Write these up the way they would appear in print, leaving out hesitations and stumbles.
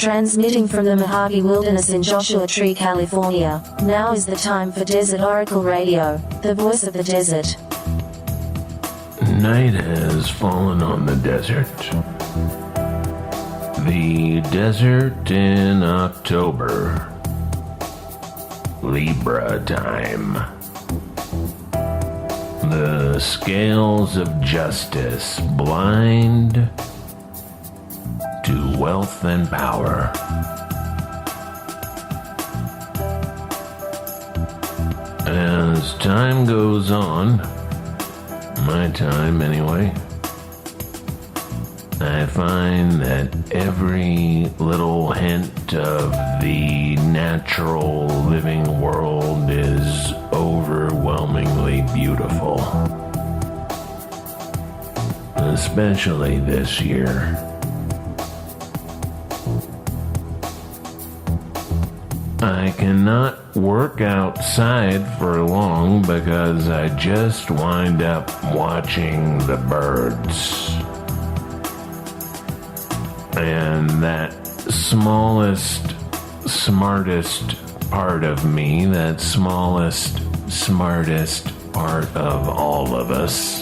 Transmitting from the Mojave Wilderness in Joshua Tree, California, now is the time for Desert Oracle Radio, the voice of the desert. Night has fallen on the desert. The desert in October. Libra time. The scales of justice blind to wealth and power. As time goes on, my time anyway, I find that every little hint of the natural living world is overwhelmingly beautiful. Especially this year. I cannot work outside for long because I just wind up watching the birds. And that smallest, smartest part of me, that smallest, smartest part of all of us,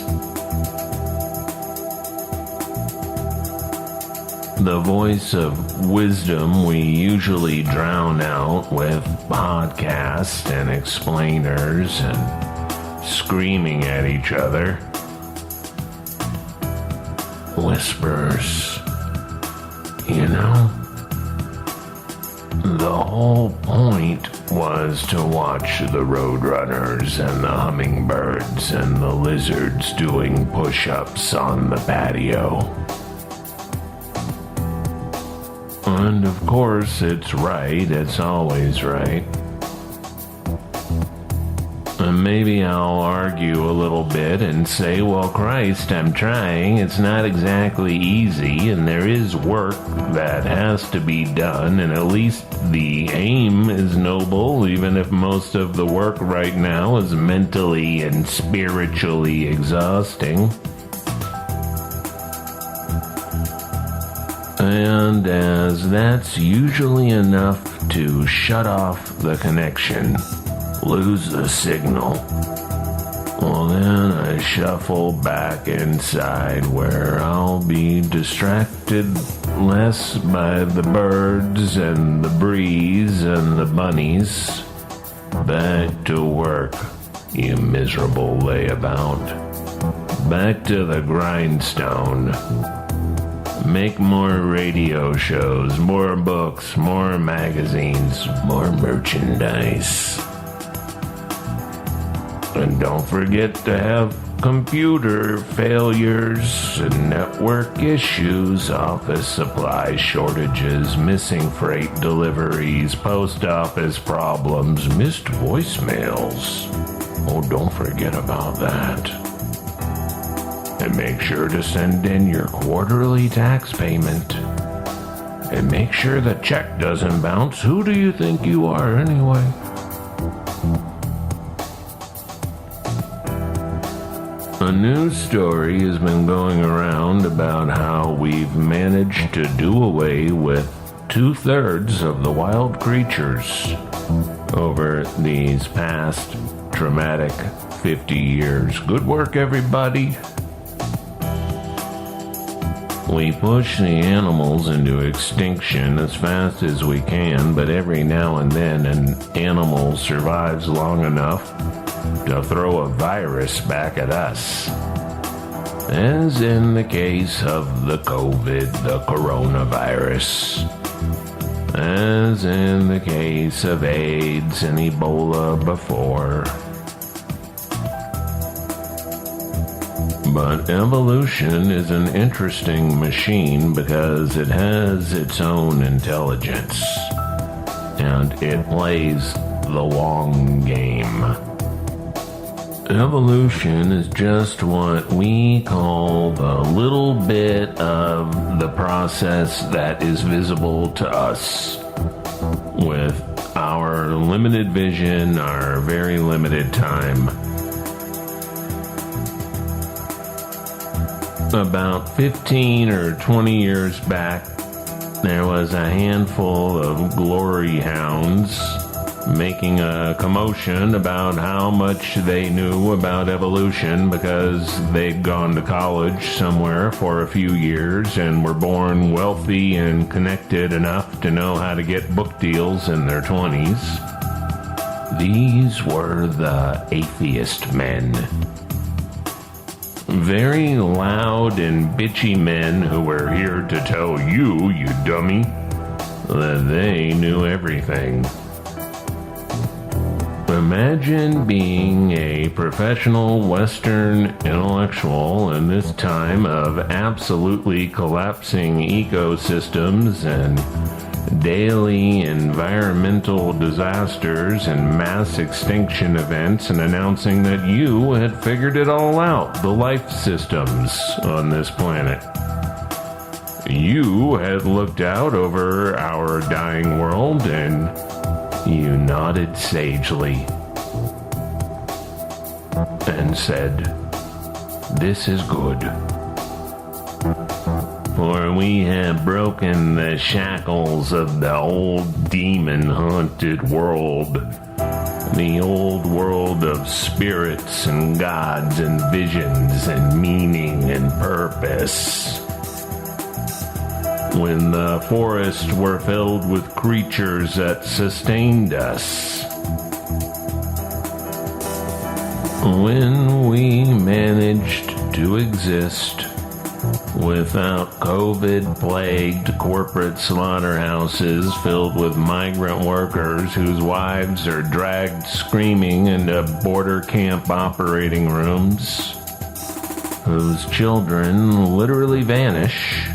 the voice of wisdom we usually drown out with podcasts and explainers and screaming at each other, whispers. You know, the whole point was to watch the roadrunners and the hummingbirds and the lizards doing push-ups on the patio. And of course, it's right. It's always right. And maybe I'll argue a little bit and say, well, Christ, I'm trying. It's not exactly easy, and there is work that has to be done, and at least the aim is noble, even if most of the work right now is mentally and spiritually exhausting. And as that's usually enough to shut off the connection, lose the signal, well then I shuffle back inside where I'll be distracted less by the birds and the breeze and the bunnies. Back to work, you miserable layabout. Back to the grindstone. Make more radio shows, more books, more magazines, more merchandise. And don't forget to have computer failures and network issues, office supply shortages, missing freight deliveries, post office problems, missed voicemails. Oh, don't forget about that. And make sure to send in your quarterly tax payment. And make sure the check doesn't bounce. Who do you think you are anyway? A news story has been going around about how we've managed to do away with 2/3 of the wild creatures over these past traumatic 50 years. Good work, everybody. We push the animals into extinction as fast as we can, but every now and then an animal survives long enough to throw a virus back at us. As in the case of the COVID, the coronavirus. As in the case of AIDS and Ebola before. But evolution is an interesting machine because it has its own intelligence. And it plays the long game. Evolution is just what we call the little bit of the process that is visible to us. With our limited vision, our very limited time. About 15 or 20 years back, there was a handful of glory hounds making a commotion about how much they knew about evolution because they'd gone to college somewhere for a few years and were born wealthy and connected enough to know how to get book deals in their 20s. These were the atheist men. Very loud and bitchy men who were here to tell you, you dummy, that they knew everything. Imagine being a professional Western intellectual in this time of absolutely collapsing ecosystems and daily environmental disasters and mass extinction events, and announcing that you had figured it all out, the life systems on this planet. You had looked out over our dying world and you nodded sagely and said, "This is good. For we have broken the shackles of the old demon-haunted world, the old world of spirits and gods and visions and meaning and purpose. When the forests were filled with creatures that sustained us. When we managed to exist without COVID-plagued corporate slaughterhouses filled with migrant workers whose wives are dragged screaming into border camp operating rooms, whose children literally vanish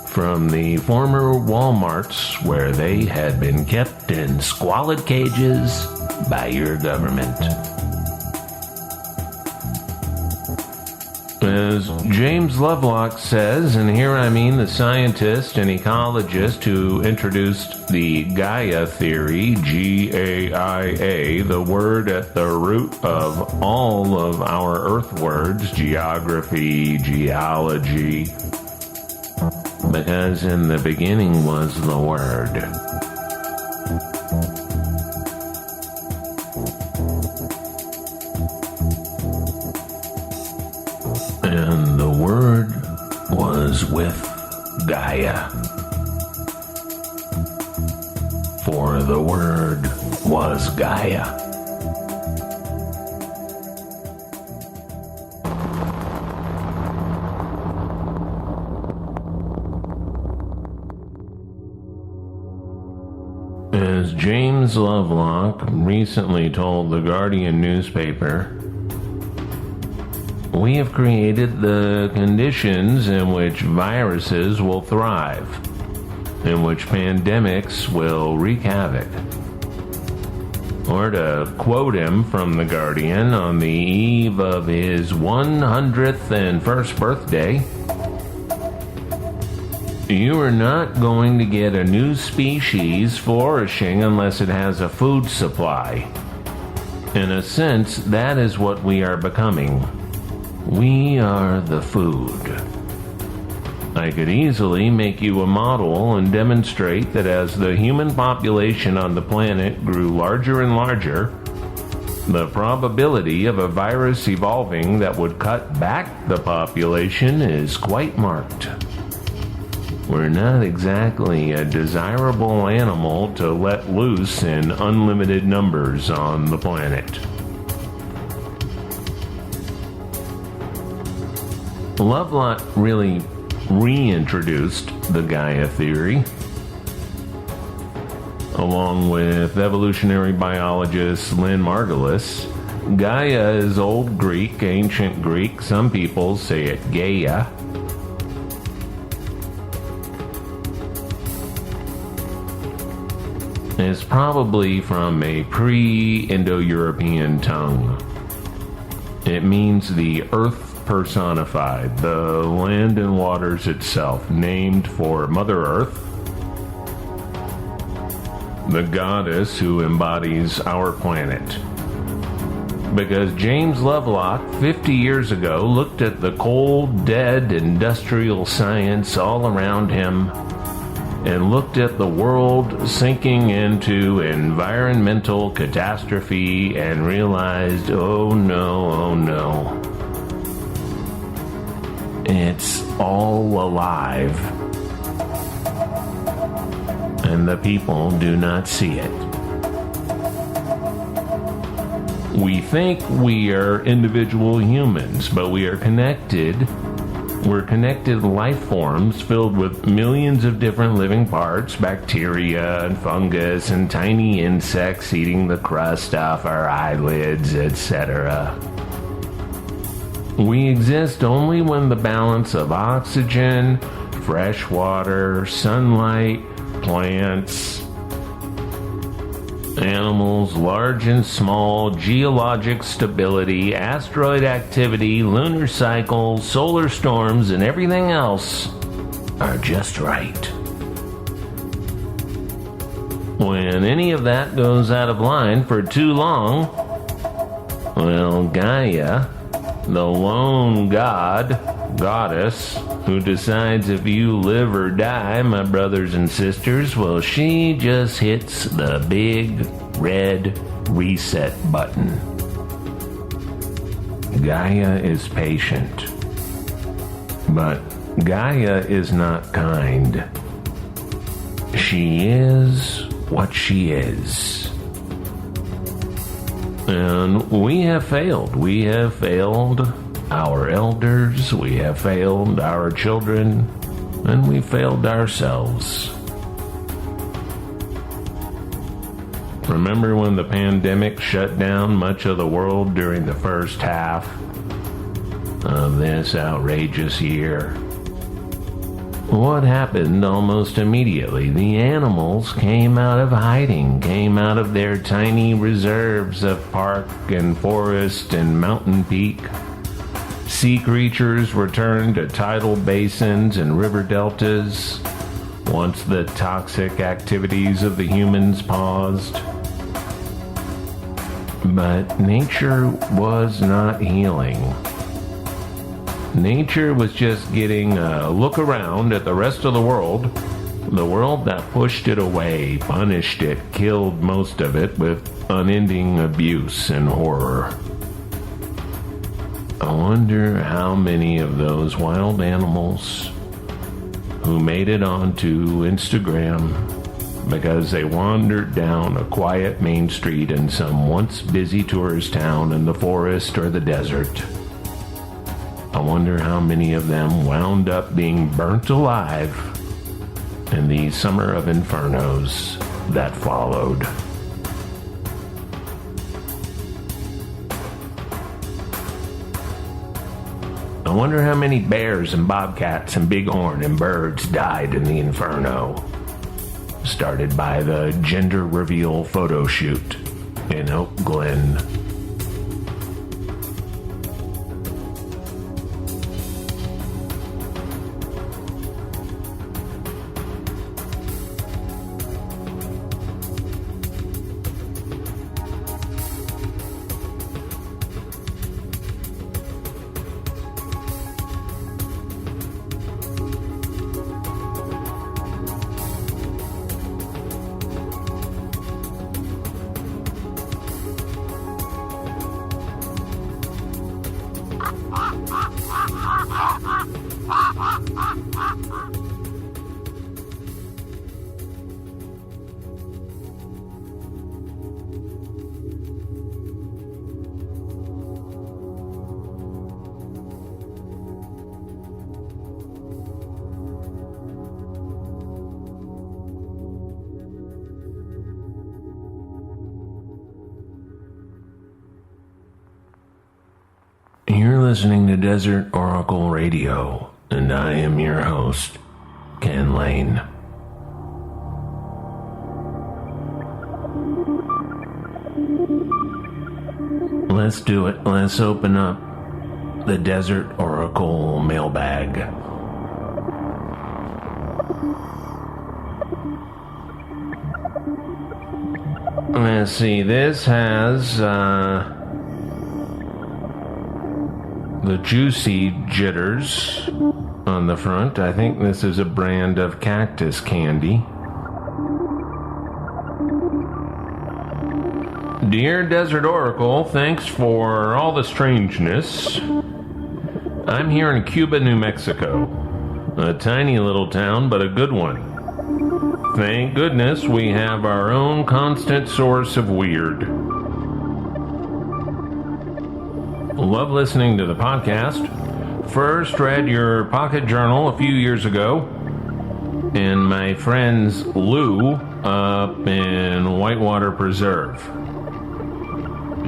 from the former Walmarts where they had been kept in squalid cages by your government." As James Lovelock says, and here I mean the scientist and ecologist who introduced the Gaia theory, G-A-I-A, the word at the root of all of our Earth words, geography, geology, because in the beginning was the Word. And the Word was with Gaia. For the Word was Gaia. As James Lovelock recently told the Guardian newspaper, we have created the conditions in which viruses will thrive, in which pandemics will wreak havoc. Or to quote him from the Guardian on the eve of his 101st birthday, you are not going to get a new species flourishing unless it has a food supply. In a sense, that is what we are becoming. We are the food. I could easily make you a model and demonstrate that as the human population on the planet grew larger and larger, the probability of a virus evolving that would cut back the population is quite marked. We're not exactly a desirable animal to let loose in unlimited numbers on the planet. Lovelock really reintroduced the Gaia theory, along with evolutionary biologist Lynn Margulis. Gaia is Old Greek, ancient Greek. Some people say it Gaia. It's probably from a pre-Indo-European tongue. It means the earth personified, the land and waters itself, named for Mother Earth, the goddess who embodies our planet. Because James Lovelock, 50 years ago, looked at the cold, dead industrial science all around him and looked at the world sinking into environmental catastrophe and realized, oh no, it's all alive, and the people do not see it. We think we are individual humans, but we are connected. We're connected life forms filled with millions of different living parts, bacteria and fungus and tiny insects eating the crust off our eyelids, etc. We exist only when the balance of oxygen, fresh water, sunlight, plants, animals, large and small, geologic stability, asteroid activity, lunar cycles, solar storms, and everything else are just right. When any of that goes out of line for too long, well, Gaia, the lone goddess, who decides if you live or die, my brothers and sisters, well, she just hits the big red reset button. Gaia is patient, but Gaia is not kind. She is what she is. And we have failed. We have failed our elders, we have failed our children, and we failed ourselves. Remember when the pandemic shut down much of the world during the first half of this outrageous year? What happened almost immediately? The animals came out of hiding, came out of their tiny reserves of park and forest and mountain peak. Sea creatures returned to tidal basins and river deltas once the toxic activities of the humans paused. But nature was not healing. Nature was just getting a look around at the rest of the world that pushed it away, punished it, killed most of it with unending abuse and horror. I wonder how many of those wild animals who made it onto Instagram because they wandered down a quiet main street in some once busy tourist town in the forest or the desert. I wonder how many of them wound up being burnt alive in the summer of infernos that followed. I wonder how many bears and bobcats and bighorn and birds died in the inferno, started by the gender reveal photo shoot in Oak Glen. You're listening to Desert Oracle Radio, and I am your host, Ken Lane. Let's do it. Let's open up the Desert Oracle mailbag. Let's see, this has the juicy jitters on the front. I think this is a brand of cactus candy. Dear Desert Oracle, thanks for all the strangeness. I'm here in Cuba, New Mexico. A tiny little town, but a good one. Thank goodness we have our own constant source of weird. Love listening to the podcast. First read your pocket journal a few years ago, and my friend's Lou up in Whitewater Preserve.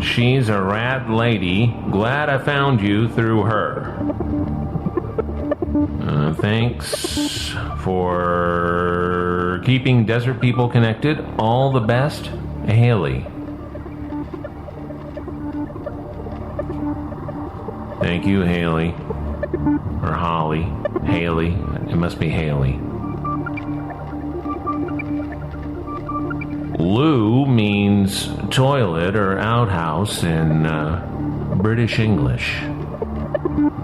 She's a rad lady. Glad I found you through her. Thanks for keeping desert people connected. All the best, Haley. Thank you, Haley. Or Holly. Haley. It must be Haley. Loo means toilet or outhouse in British English.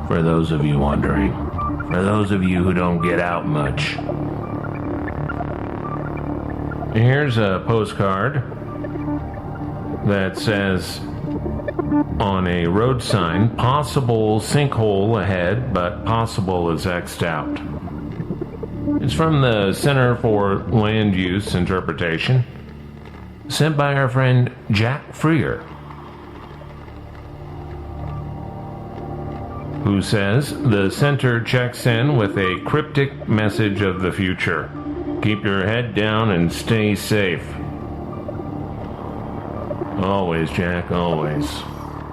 For those of you wondering. For those of you who don't get out much. Here's a postcard that says on a road sign, possible sinkhole ahead, but possible is X'd out. It's from the Center for Land Use Interpretation, sent by our friend Jack Freer, who says, the center checks in with a cryptic message of the future. Keep your head down and stay safe. Always, Jack, always.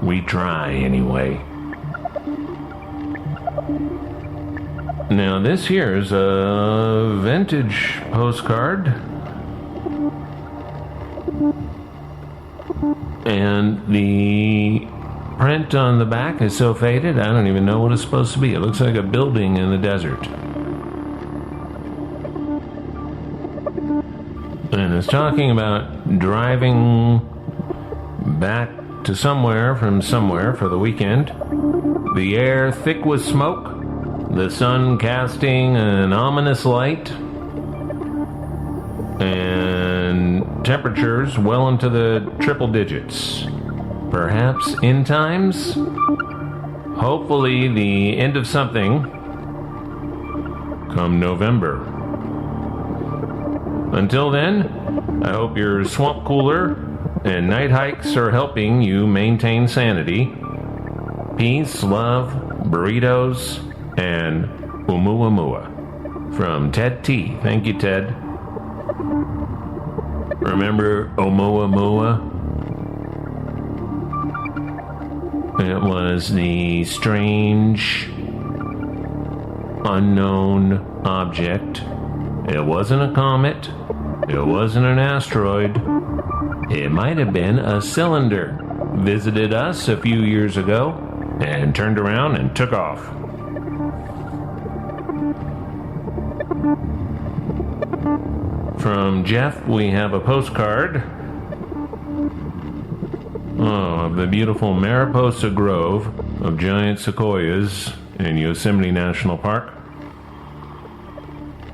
We try, anyway. Now, this here is a vintage postcard. And the print on the back is so faded, I don't even know what it's supposed to be. It looks like a building in the desert. And it's talking about driving back to somewhere from somewhere for the weekend. The air thick with smoke, the sun casting an ominous light, and temperatures well into the triple digits. Perhaps end times? Hopefully the end of something come November. Until then, I hope your swamp cooler and night hikes are helping you maintain sanity. Peace, love, burritos, and Oumuamua. From Ted T. Thank you, Ted. Remember Oumuamua? It was the strange, unknown object. It wasn't a comet. It wasn't an asteroid. It might have been a cylinder. Visited us a few years ago and turned around and took off. From Jeff, we have a postcard of the beautiful Mariposa Grove of giant sequoias in Yosemite National Park.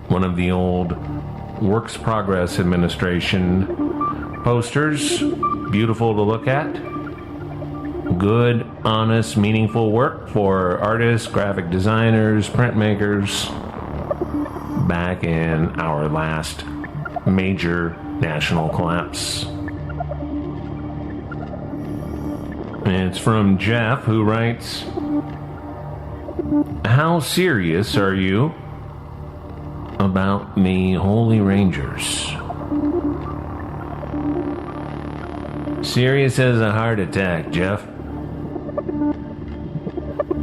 One of the old Works Progress Administration posters. Beautiful to look at. Good, honest, meaningful work for artists, graphic designers, printmakers back in our last major national collapse. It's from Jeff, who writes, how serious are you about the Holy Rangers? Serious as a heart attack, Jeff.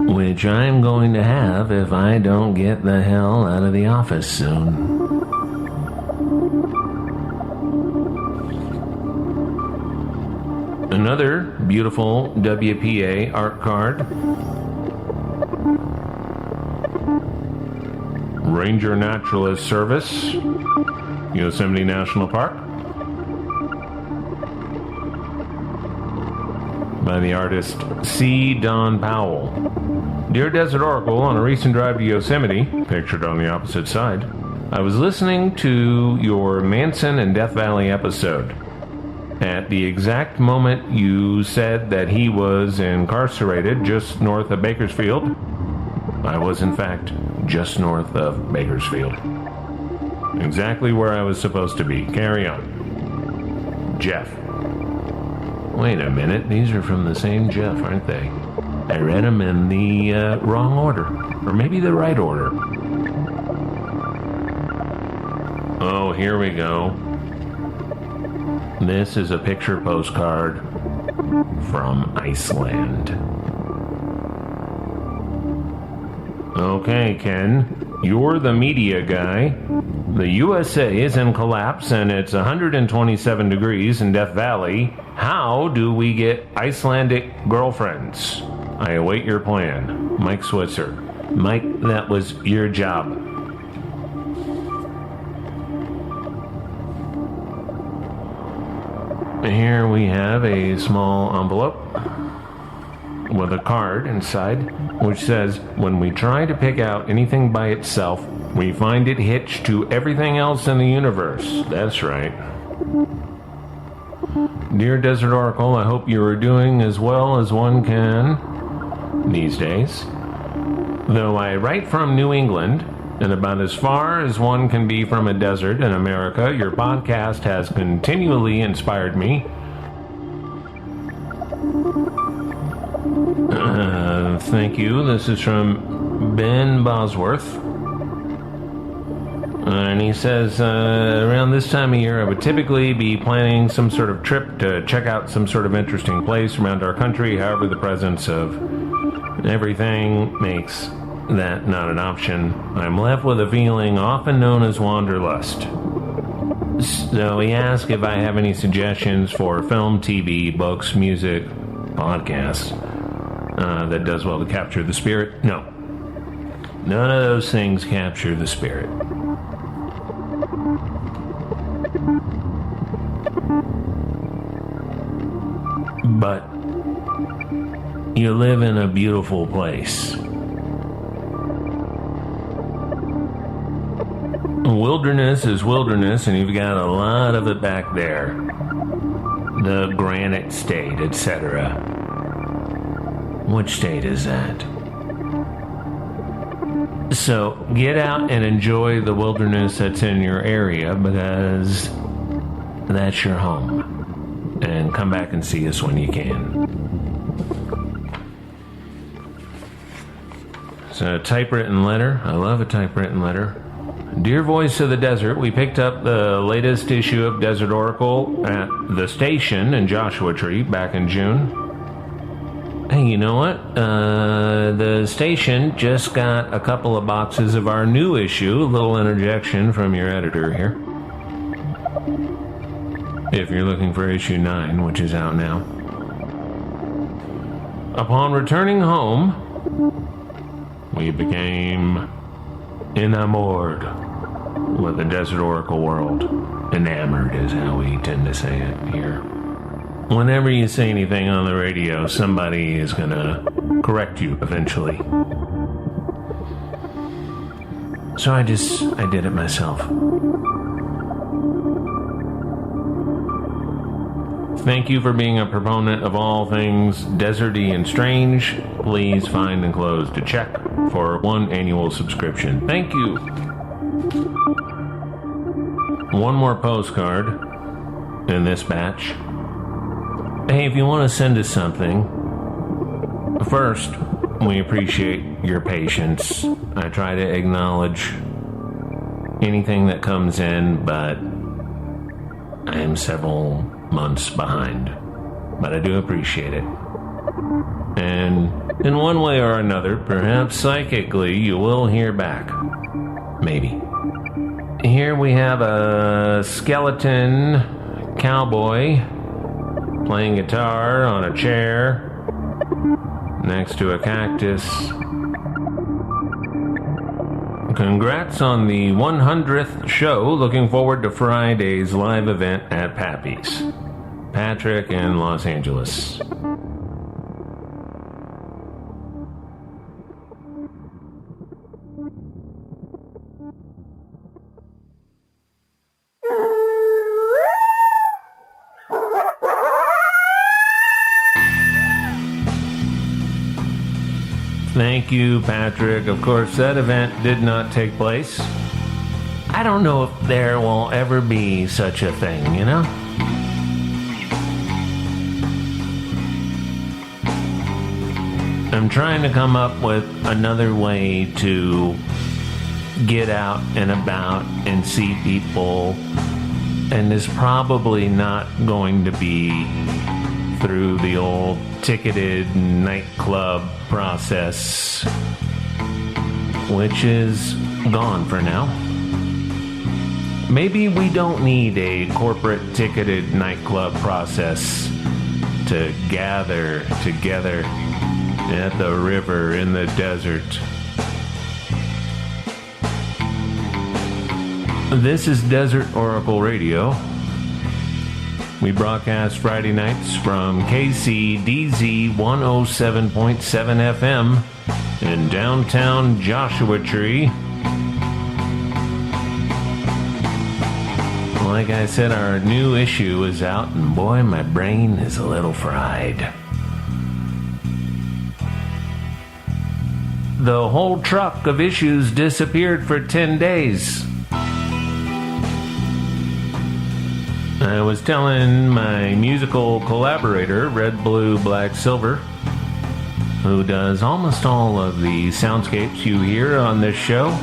Which I'm going to have if I don't get the hell out of the office soon. Another beautiful WPA art card. Ranger Naturalist Service, Yosemite National Park. by the artist C. Don Powell. Dear Desert Oracle, on a recent drive to Yosemite, pictured on the opposite side, I was listening to your Manson and Death Valley episode. At the exact moment you said that he was incarcerated just north of Bakersfield, I was in fact just north of Bakersfield. Exactly where I was supposed to be. Carry on. Jeff. Wait a minute, these are from the same Jeff, aren't they? I read them in the wrong order. Or maybe the right order. Oh, here we go. This is a picture postcard from Iceland. Okay, Ken, you're the media guy. The USA is in collapse and it's 127 degrees in Death Valley. How do we get Icelandic girlfriends? I await your plan. Mike Switzer. Mike, that was your job. Here we have a small envelope with a card inside, which says, when we try to pick out anything by itself, we find it hitched to everything else in the universe. That's right. Dear Desert Oracle, I hope you are doing as well as one can these days. Though I write from New England, and about as far as one can be from a desert in America, your podcast has continually inspired me. Thank you. This is from Ben Bosworth. And he says, around this time of year, I would typically be planning some sort of trip to check out some sort of interesting place around our country. However, the presence of everything makes that not an option. I'm left with a feeling often known as wanderlust. So he asked if I have any suggestions for film, TV, books, music, podcasts that does well to capture the spirit. No. None of those things capture the spirit. But you live in a beautiful place. Wilderness is wilderness, and you've got a lot of it back there. The Granite State, etc. Which state is that? So get out and enjoy the wilderness that's in your area, because that's your home. And come back and see us when you can. It's a typewritten letter. I love a typewritten letter. Dear Voice of the Desert, we picked up the latest issue of Desert Oracle at the station in Joshua Tree back in June. Hey, you know what? The station just got a couple of boxes of our new issue. A little interjection from your editor here. If you're looking for issue 9, which is out now. Upon returning home, we became enamored with the Desert Oracle world. Enamored is how we tend to say it here. Whenever you say anything on the radio, somebody is going to correct you eventually. So I did it myself. Thank you for being a proponent of all things deserty and strange. Please find enclosed a check for 1 annual subscription. Thank you. One more postcard in this batch. Hey, if you want to send us something, first, we appreciate your patience. I try to acknowledge anything that comes in, but I am several months behind. But I do appreciate it. And in one way or another, perhaps psychically, you will hear back. Maybe. Here we have a skeleton cowboy playing guitar on a chair next to a cactus. Congrats on the 100th show. Looking forward to Friday's live event at Pappy's. Patrick in Los Angeles. Thank you, Patrick. Of course, that event did not take place. I don't know if there will ever be such a thing, you know? I'm trying to come up with another way to get out and about and see people, and is probably not going to be through the old ticketed nightclub process, which is gone for now. Maybe we don't need a corporate ticketed nightclub process to gather together at the river in the desert. This is Desert Oracle Radio. We broadcast Friday nights from KCDZ 107.7 FM in downtown Joshua Tree. Like I said, our new issue is out, and boy, my brain is a little fried. The whole truck of issues disappeared for 10 days. I was telling my musical collaborator, Red, Blue, Black, Silver, who does almost all of the soundscapes you hear on this show,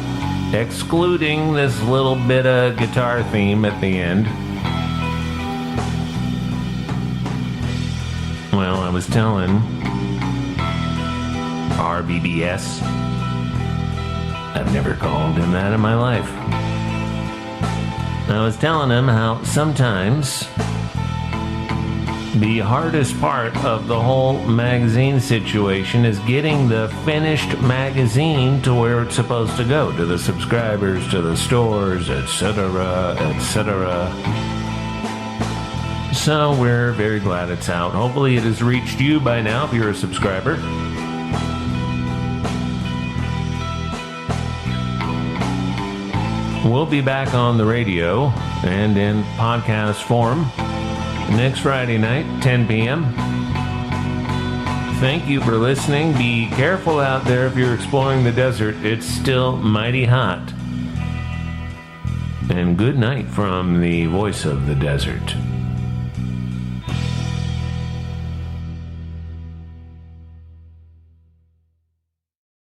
excluding this little bit of guitar theme at the end. Well, I was telling RBBS, I've never called him that in my life. I was telling him how sometimes the hardest part of the whole magazine situation is getting the finished magazine to where it's supposed to go, to the subscribers, to the stores, etc., etc. So we're very glad it's out. Hopefully it has reached you by now if you're a subscriber. We'll be back on the radio and in podcast form next Friday night, 10 p.m. Thank you for listening. Be careful out there if you're exploring the desert. It's still mighty hot. And good night from the voice of the desert.